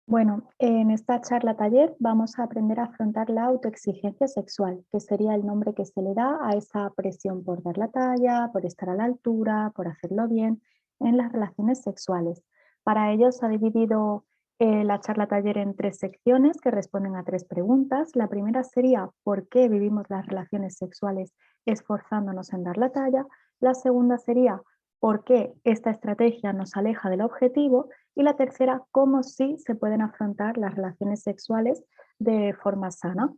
Bueno, en esta charla taller vamos a aprender a afrontar la autoexigencia sexual, que sería el nombre que se le da a esa presión por dar la talla, por estar a la altura, por hacerlo bien en las relaciones sexuales. Para ello se ha dividido la charla taller en tres secciones que responden a tres preguntas. La primera sería ¿por qué vivimos las relaciones sexuales esforzándonos en dar la talla? La segunda sería ¿por qué esta estrategia nos aleja del objetivo? Y la tercera, cómo sí se pueden afrontar las relaciones sexuales de forma sana.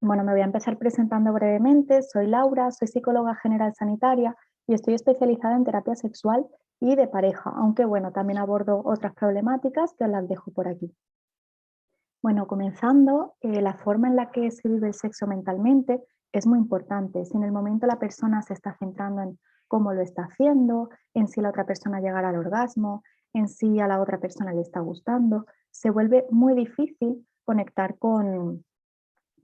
Bueno, me voy a empezar presentando brevemente. Soy Laura, soy psicóloga general sanitaria y estoy especializada en terapia sexual y de pareja, aunque bueno, también abordo otras problemáticas que os las dejo por aquí. Bueno, comenzando, la forma en la que se vive el sexo mentalmente es muy importante. Si en el momento la persona se está centrando en cómo lo está haciendo, en si la otra persona llegará al orgasmo, en si a la otra persona le está gustando, se vuelve muy difícil conectar con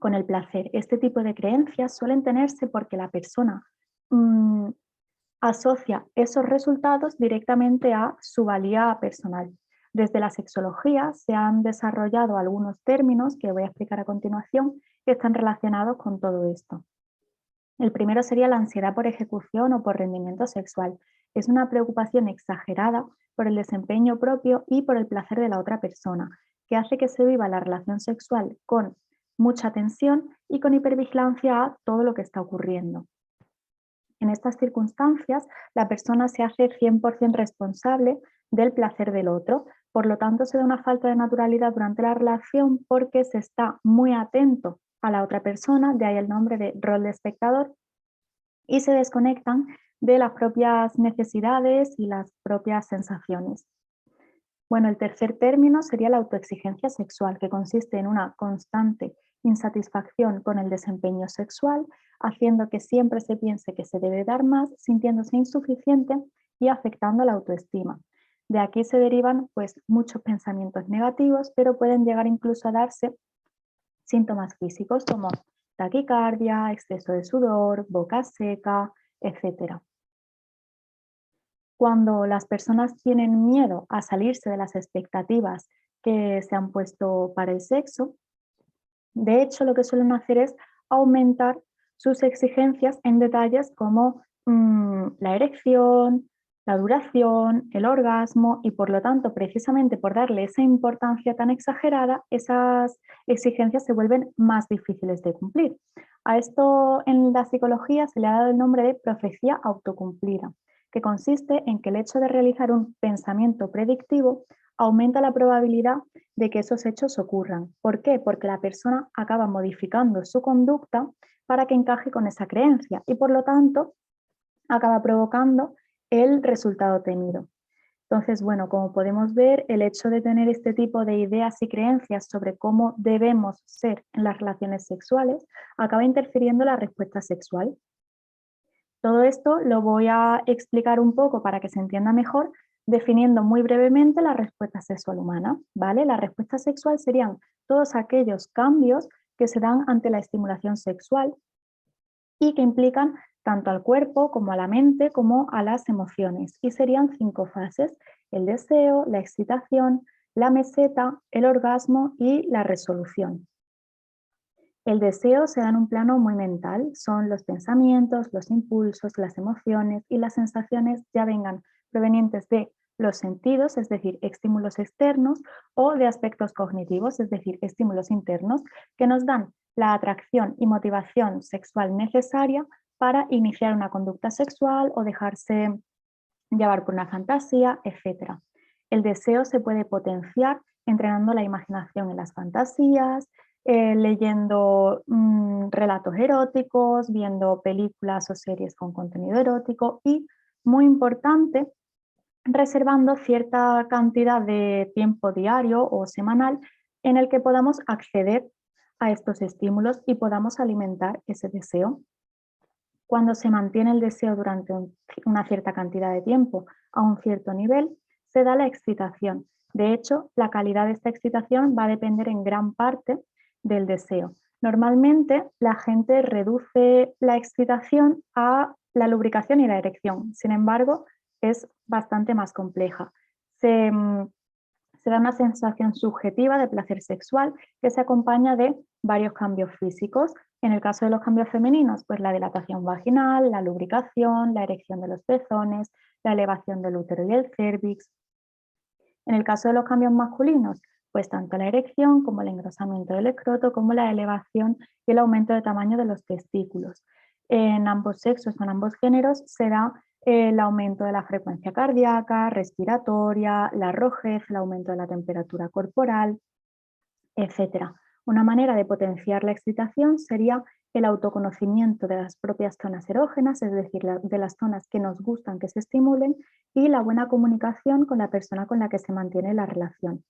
el placer. Este tipo de creencias suelen tenerse porque la persona mm, asocia esos resultados directamente a su valía personal. Desde la sexología se han desarrollado algunos términos que voy a explicar a continuación que están relacionados con todo esto. El primero sería la ansiedad por ejecución o por rendimiento sexual. Es una preocupación exagerada por el desempeño propio y por el placer de la otra persona, que hace que se viva la relación sexual con mucha tensión y con hipervigilancia a todo lo que está ocurriendo. En estas circunstancias, la persona se hace 100% responsable del placer del otro. Por lo tanto, se da una falta de naturalidad durante la relación porque se está muy atento a la otra persona, de ahí el nombre de rol de espectador, y se desconectan de las propias necesidades y las propias sensaciones. Bueno, el tercer término sería la autoexigencia sexual, que consiste en una constante insatisfacción con el desempeño sexual, haciendo que siempre se piense que se debe dar más, sintiéndose insuficiente y afectando la autoestima. De aquí se derivan pues muchos pensamientos negativos, pero pueden llegar incluso a darse síntomas físicos como taquicardia, exceso de sudor, boca seca, etc. Cuando las personas tienen miedo a salirse de las expectativas que se han puesto para el sexo, de hecho lo que suelen hacer es aumentar sus exigencias en detalles como la erección, la duración, el orgasmo y por lo tanto, precisamente por darle esa importancia tan exagerada, esas exigencias se vuelven más difíciles de cumplir. A esto en la psicología se le ha dado el nombre de profecía autocumplida, que consiste en que el hecho de realizar un pensamiento predictivo aumenta la probabilidad de que esos hechos ocurran. ¿Por qué? Porque la persona acaba modificando su conducta para que encaje con esa creencia y por lo tanto acaba provocando el resultado temido. Entonces, bueno, como podemos ver, el hecho de tener este tipo de ideas y creencias sobre cómo debemos ser en las relaciones sexuales acaba interfiriendo en la respuesta sexual. Todo esto lo voy a explicar un poco para que se entienda mejor, definiendo muy brevemente la respuesta sexual humana, ¿vale? La respuesta sexual serían todos aquellos cambios que se dan ante la estimulación sexual y que implican tanto al cuerpo como a la mente como a las emociones. Y serían 5 fases: el deseo, la excitación, la meseta, el orgasmo y la resolución. El deseo se da en un plano muy mental, son los pensamientos, los impulsos, las emociones y las sensaciones, ya vengan provenientes de los sentidos, es decir, estímulos externos, o de aspectos cognitivos, es decir, estímulos internos, que nos dan la atracción y motivación sexual necesaria para iniciar una conducta sexual o dejarse llevar por una fantasía, etc. El deseo se puede potenciar entrenando la imaginación en las fantasías, leyendo relatos eróticos, viendo películas o series con contenido erótico y, muy importante, reservando cierta cantidad de tiempo diario o semanal en el que podamos acceder a estos estímulos y podamos alimentar ese deseo. Cuando se mantiene el deseo durante una cierta cantidad de tiempo a un cierto nivel, se da la excitación. De hecho, la calidad de esta excitación va a depender en gran parte del deseo. Normalmente la gente reduce la excitación a la lubricación y la erección. Sin embargo, es bastante más compleja. Se se da una sensación subjetiva de placer sexual que se acompaña de varios cambios físicos. En el caso de los cambios femeninos, pues la dilatación vaginal, la lubricación, la erección de los pezones, la elevación del útero y el cérvix. En el caso de los cambios masculinos, pues tanto la erección como el engrosamiento del escroto, como la elevación y el aumento de tamaño de los testículos. En ambos sexos o en ambos géneros se da el aumento de la frecuencia cardíaca, respiratoria, la rojez, el aumento de la temperatura corporal, etc. Una manera de potenciar la excitación sería el autoconocimiento de las propias zonas erógenas, es decir, de las zonas que nos gustan que se estimulen, y la buena comunicación con la persona con la que se mantiene la relación.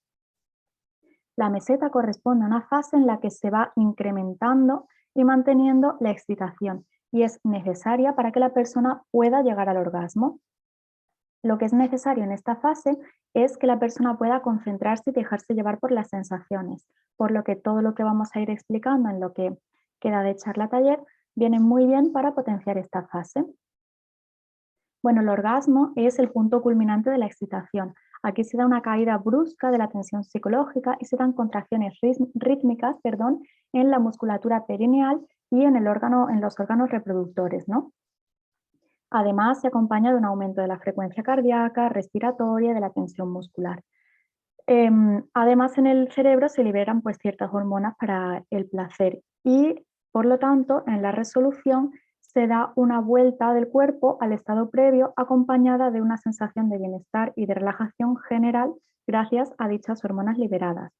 La meseta corresponde a una fase en la que se va incrementando y manteniendo la excitación y es necesaria para que la persona pueda llegar al orgasmo. Lo que es necesario en esta fase es que la persona pueda concentrarse y dejarse llevar por las sensaciones, por lo que todo lo que vamos a ir explicando en lo que queda de charla taller viene muy bien para potenciar esta fase. Bueno, el orgasmo es el punto culminante de la excitación. Aquí se da una caída brusca de la tensión psicológica y se dan contracciones rítmicas, en la musculatura perineal y en los órganos reproductores, ¿no? Además, se acompaña de un aumento de la frecuencia cardíaca, respiratoria y de la tensión muscular. Además, en el cerebro se liberan pues, ciertas hormonas para el placer y, por lo tanto, en la resolución se da una vuelta del cuerpo al estado previo acompañada de una sensación de bienestar y de relajación general gracias a dichas hormonas liberadas.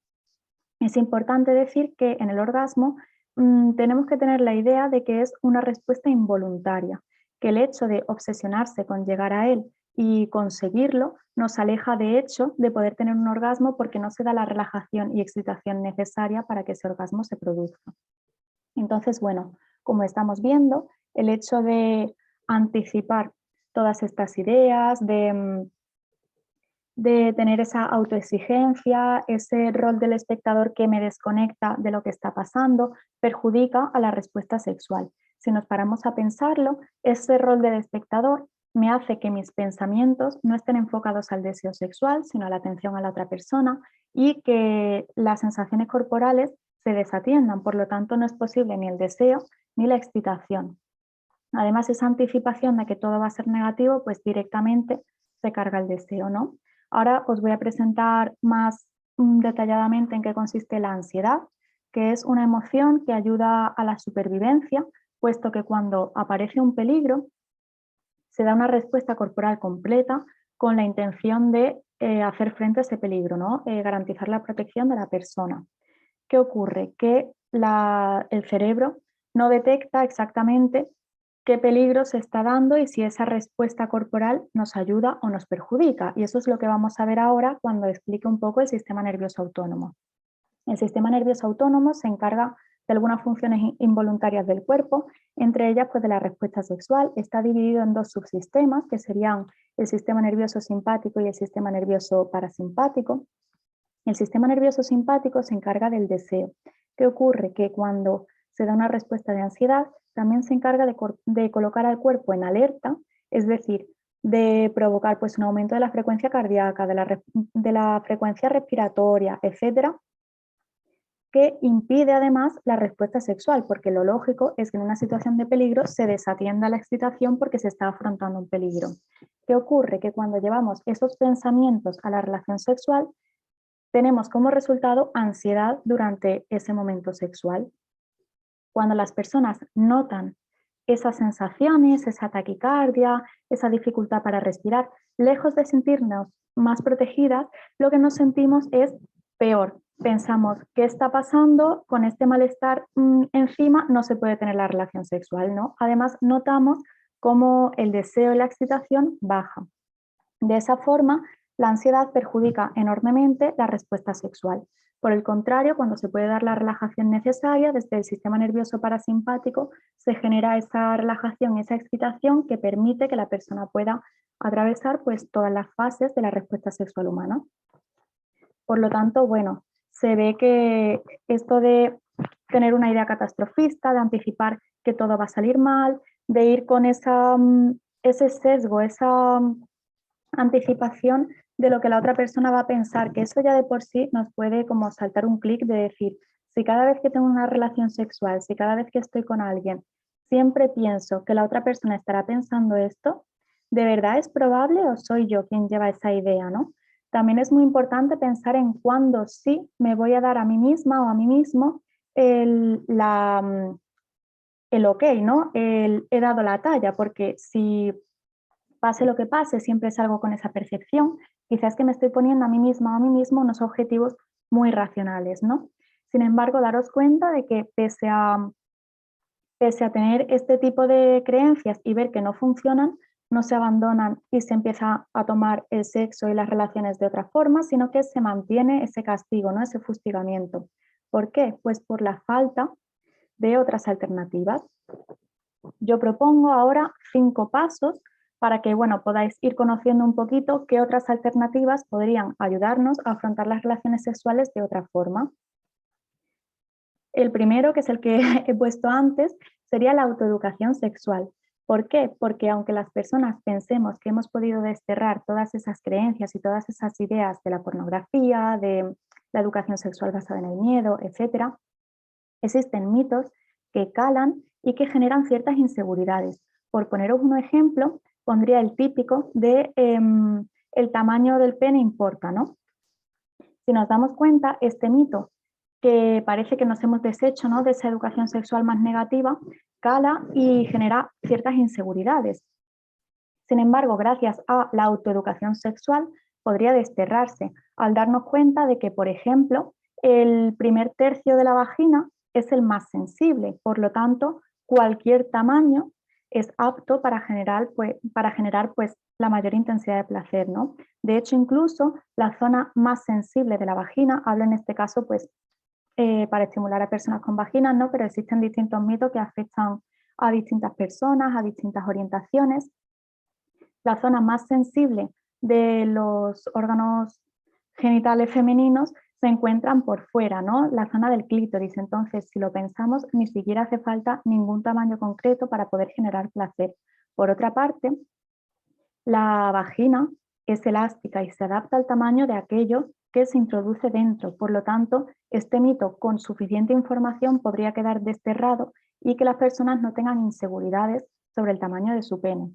Es importante decir que en el orgasmo tenemos que tener la idea de que es una respuesta involuntaria, que el hecho de obsesionarse con llegar a él y conseguirlo nos aleja de hecho de poder tener un orgasmo porque no se da la relajación y excitación necesaria para que ese orgasmo se produzca. Entonces, bueno, como estamos viendo, el hecho de anticipar todas estas ideas, de tener esa autoexigencia, ese rol del espectador que me desconecta de lo que está pasando, perjudica a la respuesta sexual. Si nos paramos a pensarlo, ese rol del espectador me hace que mis pensamientos no estén enfocados al deseo sexual, sino a la atención a la otra persona y que las sensaciones corporales se desatiendan, por lo tanto no es posible ni el deseo ni la excitación. Además, esa anticipación de que todo va a ser negativo, pues directamente se carga el deseo, ¿no? Ahora os voy a presentar más detalladamente en qué consiste la ansiedad, que es una emoción que ayuda a la supervivencia, puesto que cuando aparece un peligro, se da una respuesta corporal completa con la intención de hacer frente a ese peligro, ¿no? Garantizar la protección de la persona. ¿Qué ocurre? Que el cerebro no detecta exactamente qué peligro se está dando y si esa respuesta corporal nos ayuda o nos perjudica. Y eso es lo que vamos a ver ahora cuando explique un poco el sistema nervioso autónomo. El sistema nervioso autónomo se encarga de algunas funciones involuntarias del cuerpo, entre ellas pues, de la respuesta sexual. Está dividido en dos subsistemas, que serían el sistema nervioso simpático y el sistema nervioso parasimpático. El sistema nervioso simpático se encarga del deseo. ¿Qué ocurre? Que cuando se da una respuesta de ansiedad, también se encarga de colocar al cuerpo en alerta, es decir, de provocar pues, un aumento de la frecuencia cardíaca, de la frecuencia respiratoria, etcétera, que impide además la respuesta sexual, porque lo lógico es que en una situación de peligro se desatienda la excitación porque se está afrontando un peligro. ¿Qué ocurre? Que cuando llevamos esos pensamientos a la relación sexual, tenemos como resultado ansiedad durante ese momento sexual. Cuando las personas notan esas sensaciones, esa taquicardia, esa dificultad para respirar, lejos de sentirnos más protegidas, lo que nos sentimos es peor. Pensamos, ¿qué está pasando? Con este malestar encima no se puede tener la relación sexual, ¿no? Además, notamos cómo el deseo y la excitación baja. De esa forma, la ansiedad perjudica enormemente la respuesta sexual. Por el contrario, cuando se puede dar la relajación necesaria desde el sistema nervioso parasimpático, se genera esa relajación, esa excitación que permite que la persona pueda atravesar pues, todas las fases de la respuesta sexual humana. Por lo tanto, bueno, se ve que esto de tener una idea catastrofista, de anticipar que todo va a salir mal, de ir con ese sesgo, esa anticipación de lo que la otra persona va a pensar, que eso ya de por sí nos puede como saltar un clic de decir, si cada vez que tengo una relación sexual, si cada vez que estoy con alguien, siempre pienso que la otra persona estará pensando esto, ¿de verdad es probable o soy yo quien lleva esa idea, no? También es muy importante pensar en cuándo sí me voy a dar a mí misma o a mí mismo el ok, ¿no? He dado la talla, porque si pase lo que pase, siempre salgo con esa percepción, quizás que me estoy poniendo a mí misma o a mí mismo unos objetivos muy racionales, ¿no? Sin embargo, daros cuenta de que pese a tener este tipo de creencias y ver que no funcionan, no se abandonan y se empieza a tomar el sexo y las relaciones de otra forma, sino que se mantiene ese castigo, ¿no? Ese fustigamiento. ¿Por qué? Pues por la falta de otras alternativas. Yo propongo ahora 5 pasos para que bueno, podáis ir conociendo un poquito qué otras alternativas podrían ayudarnos a afrontar las relaciones sexuales de otra forma. El primero, que es el que he puesto antes, sería la autoeducación sexual. ¿Por qué? Porque aunque las personas pensemos que hemos podido desterrar todas esas creencias y todas esas ideas de la pornografía, de la educación sexual basada en el miedo, etc., existen mitos que calan y que generan ciertas inseguridades. Por poneros un ejemplo, pondría el típico de el tamaño del pene importa, ¿no? Si nos damos cuenta, este mito, que parece que nos hemos deshecho, ¿no?, de esa educación sexual más negativa, cala y genera ciertas inseguridades. Sin embargo, gracias a la autoeducación sexual, podría desterrarse al darnos cuenta de que, por ejemplo, el primer tercio de la vagina es el más sensible, por lo tanto, cualquier tamaño es apto para generar la mayor intensidad de placer, ¿no? De hecho, incluso la zona más sensible de la vagina, hablo en este caso pues, para estimular a personas con vaginas, ¿no? Pero existen distintos mitos que afectan a distintas personas, a distintas orientaciones. La zona más sensible de los órganos genitales femeninos se encuentran por fuera, ¿no? La zona del clítoris. Entonces, si lo pensamos, ni siquiera hace falta ningún tamaño concreto para poder generar placer. Por otra parte, la vagina es elástica y se adapta al tamaño de aquello que se introduce dentro. Por lo tanto, este mito con suficiente información podría quedar desterrado y que las personas no tengan inseguridades sobre el tamaño de su pene.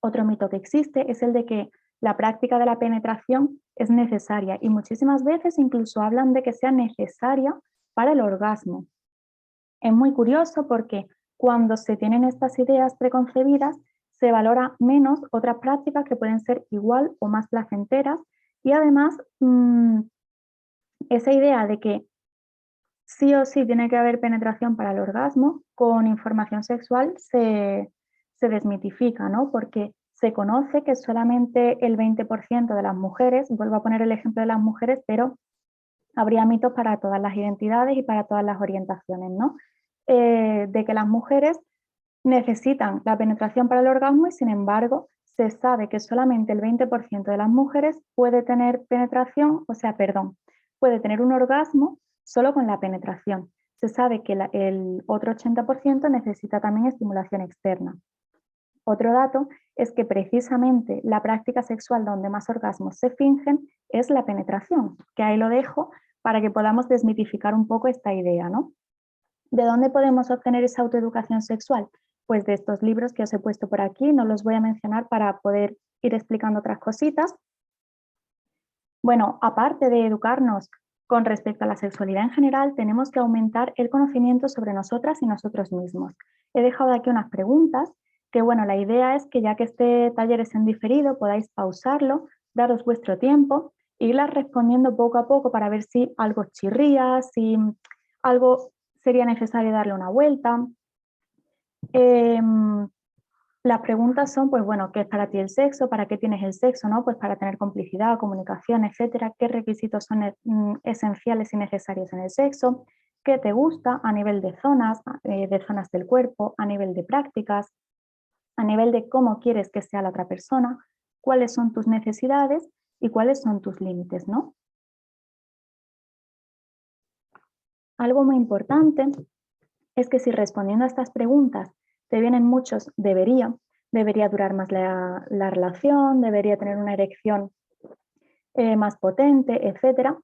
Otro mito que existe es el de que la práctica de la penetración es necesaria y muchísimas veces incluso hablan de que sea necesaria para el orgasmo. Es muy curioso porque cuando se tienen estas ideas preconcebidas se valora menos otras prácticas que pueden ser igual o más placenteras y además esa idea de que sí o sí tiene que haber penetración para el orgasmo, con información sexual se desmitifica, ¿no? Porque se conoce que solamente el 20% de las mujeres, vuelvo a poner el ejemplo de las mujeres, pero habría mitos para todas las identidades y para todas las orientaciones, ¿no? De que las mujeres necesitan la penetración para el orgasmo y sin embargo se sabe que solamente el 20% de las mujeres puede tener penetración, puede tener un orgasmo solo con la penetración. Se sabe que el otro 80% necesita también estimulación externa. Otro dato es que precisamente la práctica sexual donde más orgasmos se fingen es la penetración, que ahí lo dejo para que podamos desmitificar un poco esta idea, ¿no? ¿De dónde podemos obtener esa autoeducación sexual? Pues de estos libros que os he puesto por aquí, no los voy a mencionar para poder ir explicando otras cositas. Bueno, aparte de educarnos con respecto a la sexualidad en general, tenemos que aumentar el conocimiento sobre nosotras y nosotros mismos. He dejado aquí unas preguntas que, bueno, la idea es que ya que este taller es en diferido, podáis pausarlo, daros vuestro tiempo e irlas respondiendo poco a poco para ver si algo chirría, si algo sería necesario darle una vuelta. Las preguntas son, pues bueno, ¿qué es para ti el sexo? ¿Para qué tienes el sexo? ¿No? Pues para tener complicidad, comunicación, etcétera. ¿Qué requisitos son esenciales y necesarios en el sexo? ¿Qué te gusta a nivel de zonas del cuerpo, a nivel de prácticas, a nivel de cómo quieres que sea la otra persona? ¿Cuáles son tus necesidades y cuáles son tus límites, ¿no? Algo muy importante es que si respondiendo a estas preguntas te vienen muchos debería durar más la relación, debería tener una erección más potente, etcétera,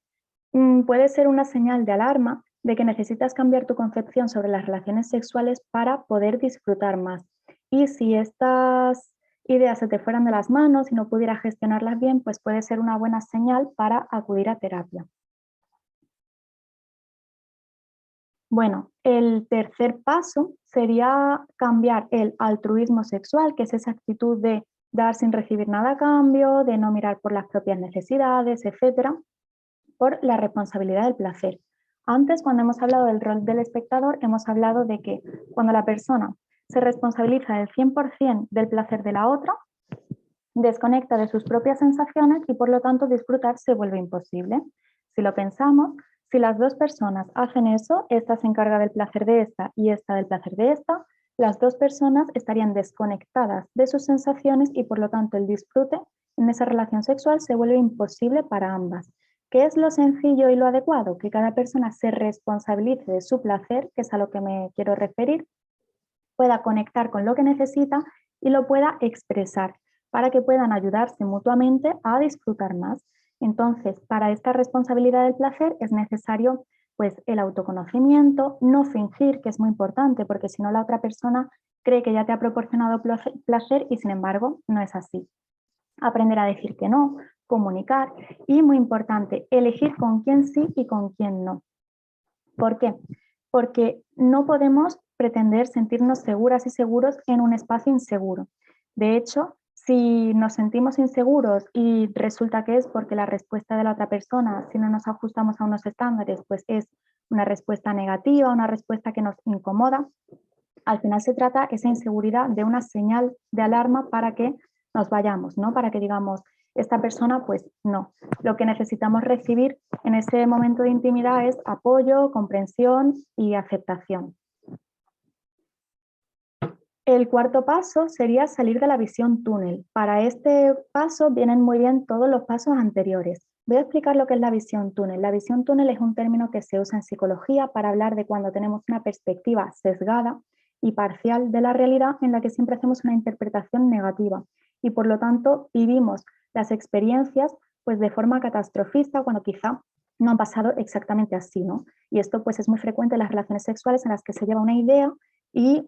puede ser una señal de alarma de que necesitas cambiar tu concepción sobre las relaciones sexuales para poder disfrutar más. Y si estas ideas se te fueran de las manos y no pudieras gestionarlas bien, pues puede ser una buena señal para acudir a terapia. Bueno, el tercer paso sería cambiar el altruismo sexual, que es esa actitud de dar sin recibir nada a cambio, de no mirar por las propias necesidades, etcétera, por la responsabilidad del placer. Antes, cuando hemos hablado del rol del espectador, hemos hablado de que cuando la persona se responsabiliza del 100% del placer de la otra, desconecta de sus propias sensaciones y por lo tanto disfrutar se vuelve imposible. Si lo pensamos, si las dos personas hacen eso, esta se encarga del placer de esta y esta del placer de esta, las dos personas estarían desconectadas de sus sensaciones y por lo tanto el disfrute en esa relación sexual se vuelve imposible para ambas. ¿Qué es lo sencillo y lo adecuado? Que cada persona se responsabilice de su placer, que es a lo que me quiero referir, pueda conectar con lo que necesita y lo pueda expresar para que puedan ayudarse mutuamente a disfrutar más. Entonces, para esta responsabilidad del placer es necesario pues el autoconocimiento, no fingir, que es muy importante, porque si no la otra persona cree que ya te ha proporcionado placer y sin embargo no es así. Aprender a decir que no, comunicar y, muy importante, elegir con quién sí y con quién no. ¿Por qué? Porque no podemos pretender sentirnos seguras y seguros en un espacio inseguro. De hecho, si nos sentimos inseguros y resulta que es porque la respuesta de la otra persona, si no nos ajustamos a unos estándares, pues es una respuesta negativa, una respuesta que nos incomoda, al final se trata esa inseguridad de una señal de alarma para que nos vayamos, ¿no? Para que digamos, esta persona, pues no. Lo que necesitamos recibir en ese momento de intimidad es apoyo, comprensión y aceptación. El cuarto paso sería salir de la visión túnel. Para este paso vienen muy bien todos los pasos anteriores. Voy a explicar lo que es la visión túnel. La visión túnel es un término que se usa en psicología para hablar de cuando tenemos una perspectiva sesgada y parcial de la realidad en la que siempre hacemos una interpretación negativa y por lo tanto vivimos las experiencias pues de forma catastrofista cuando quizá no han pasado exactamente así, ¿no? Y esto pues es muy frecuente en las relaciones sexuales en las que se lleva una idea y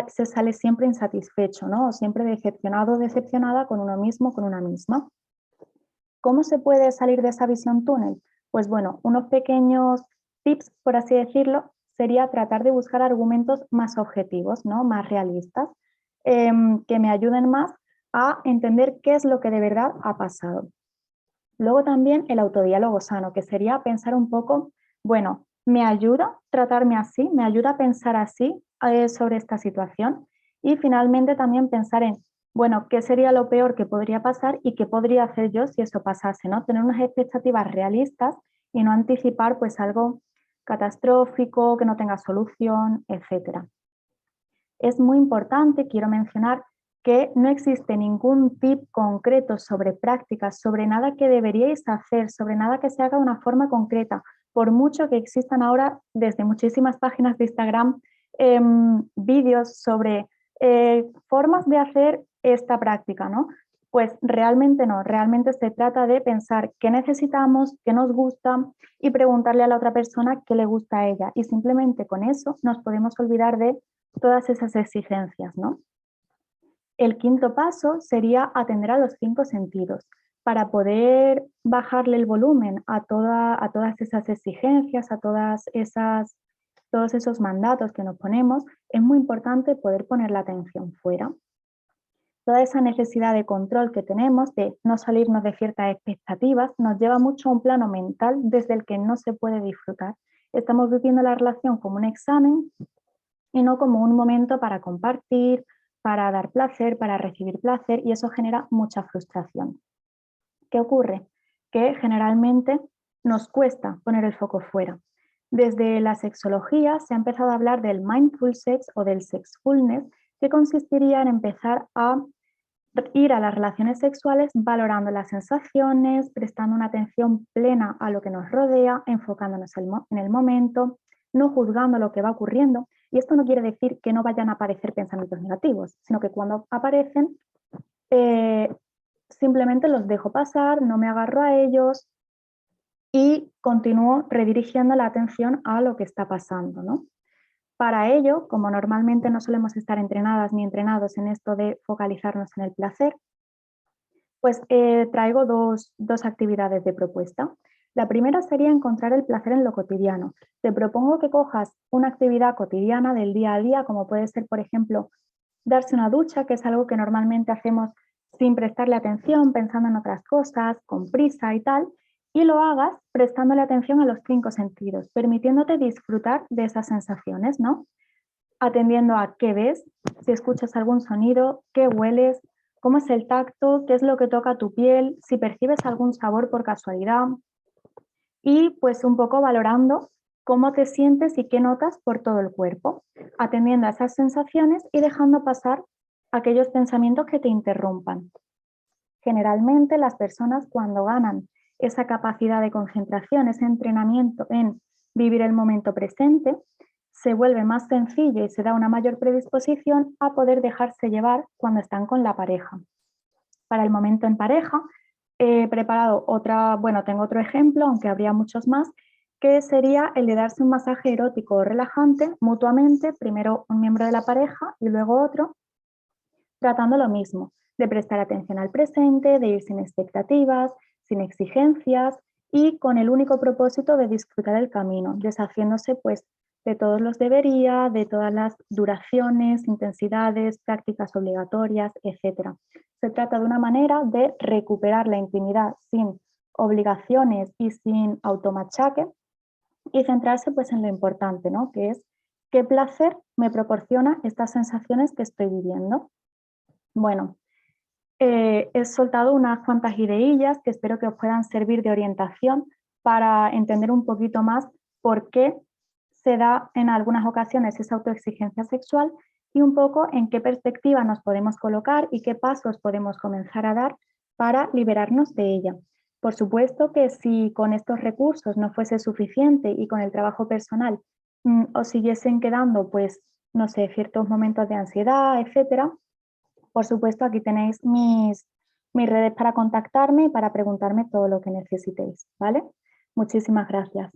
se sale siempre insatisfecho, ¿no? O siempre decepcionado o decepcionada con uno mismo, con una misma. ¿Cómo se puede salir de esa visión túnel? Pues bueno, unos pequeños tips, por así decirlo, sería tratar de buscar argumentos más objetivos, ¿no? Más realistas, que me ayuden más a entender qué es lo que de verdad ha pasado. Luego también el autodiálogo sano, que sería pensar un poco, bueno, ¿me ayuda tratarme así? ¿Me ayuda a pensar así sobre esta situación? Y finalmente también pensar en, bueno, ¿qué sería lo peor que podría pasar y qué podría hacer yo si eso pasase? ¿No? Tener unas expectativas realistas y no anticipar pues algo catastrófico, que no tenga solución, etcétera. Es muy importante, quiero mencionar, que no existe ningún tip concreto sobre prácticas, sobre nada que deberíais hacer, sobre nada que se haga de una forma concreta, por mucho que existan ahora desde muchísimas páginas de Instagram vídeos sobre formas de hacer esta práctica, ¿no? Pues realmente no, realmente se trata de pensar qué necesitamos, qué nos gusta y preguntarle a la otra persona qué le gusta a ella. Y simplemente con eso nos podemos olvidar de todas esas exigencias, ¿no? El quinto paso sería atender a los 5 sentidos. Para poder bajarle el volumen a todas esas exigencias, a todos esos mandatos que nos ponemos, es muy importante poder poner la atención fuera. Toda esa necesidad de control que tenemos, de no salirnos de ciertas expectativas, nos lleva mucho a un plano mental desde el que no se puede disfrutar. Estamos viviendo la relación como un examen y no como un momento para compartir, para dar placer, para recibir placer, y eso genera mucha frustración. ¿Qué ocurre? Que generalmente nos cuesta poner el foco fuera. Desde la sexología se ha empezado a hablar del mindful sex o del sexfulness, que consistiría en empezar a ir a las relaciones sexuales valorando las sensaciones, prestando una atención plena a lo que nos rodea, enfocándonos en el momento, no juzgando lo que va ocurriendo. Y esto no quiere decir que no vayan a aparecer pensamientos negativos, sino que cuando aparecen, simplemente los dejo pasar, no me agarro a ellos y continúo redirigiendo la atención a lo que está pasando, ¿no? Para ello, como normalmente no solemos estar entrenadas ni entrenados en esto de focalizarnos en el placer, pues traigo dos actividades de propuesta. La primera sería encontrar el placer en lo cotidiano. Te propongo que cojas una actividad cotidiana del día a día, como puede ser, por ejemplo, darse una ducha, que es algo que normalmente hacemos sin prestarle atención, pensando en otras cosas, con prisa y tal, y lo hagas prestándole atención a los 5 sentidos, permitiéndote disfrutar de esas sensaciones, ¿no? Atendiendo a qué ves, si escuchas algún sonido, qué hueles, cómo es el tacto, qué es lo que toca tu piel, si percibes algún sabor por casualidad y pues un poco valorando cómo te sientes y qué notas por todo el cuerpo, atendiendo a esas sensaciones y dejando pasar aquellos pensamientos que te interrumpan. Generalmente las personas cuando ganan esa capacidad de concentración, ese entrenamiento en vivir el momento presente, se vuelve más sencillo y se da una mayor predisposición a poder dejarse llevar cuando están con la pareja. Para el momento en pareja, he preparado tengo otro ejemplo, aunque habría muchos más, que sería el de darse un masaje erótico o relajante mutuamente, primero un miembro de la pareja y luego otro, tratando lo mismo, de prestar atención al presente, de ir sin expectativas, sin exigencias y con el único propósito de disfrutar el camino, deshaciéndose pues de todos los debería, de todas las duraciones, intensidades, prácticas obligatorias, etc. Se trata de una manera de recuperar la intimidad sin obligaciones y sin automachaque y centrarse pues en lo importante, ¿no? Que es qué placer me proporciona estas sensaciones que estoy viviendo. Bueno, he soltado unas cuantas ideillas que espero que os puedan servir de orientación para entender un poquito más por qué se da en algunas ocasiones esa autoexigencia sexual y un poco en qué perspectiva nos podemos colocar y qué pasos podemos comenzar a dar para liberarnos de ella. Por supuesto que si con estos recursos no fuese suficiente y con el trabajo personal os siguiesen quedando, pues, no sé, ciertos momentos de ansiedad, etcétera, por supuesto, aquí tenéis mis redes para contactarme y para preguntarme todo lo que necesitéis, ¿vale? Muchísimas gracias.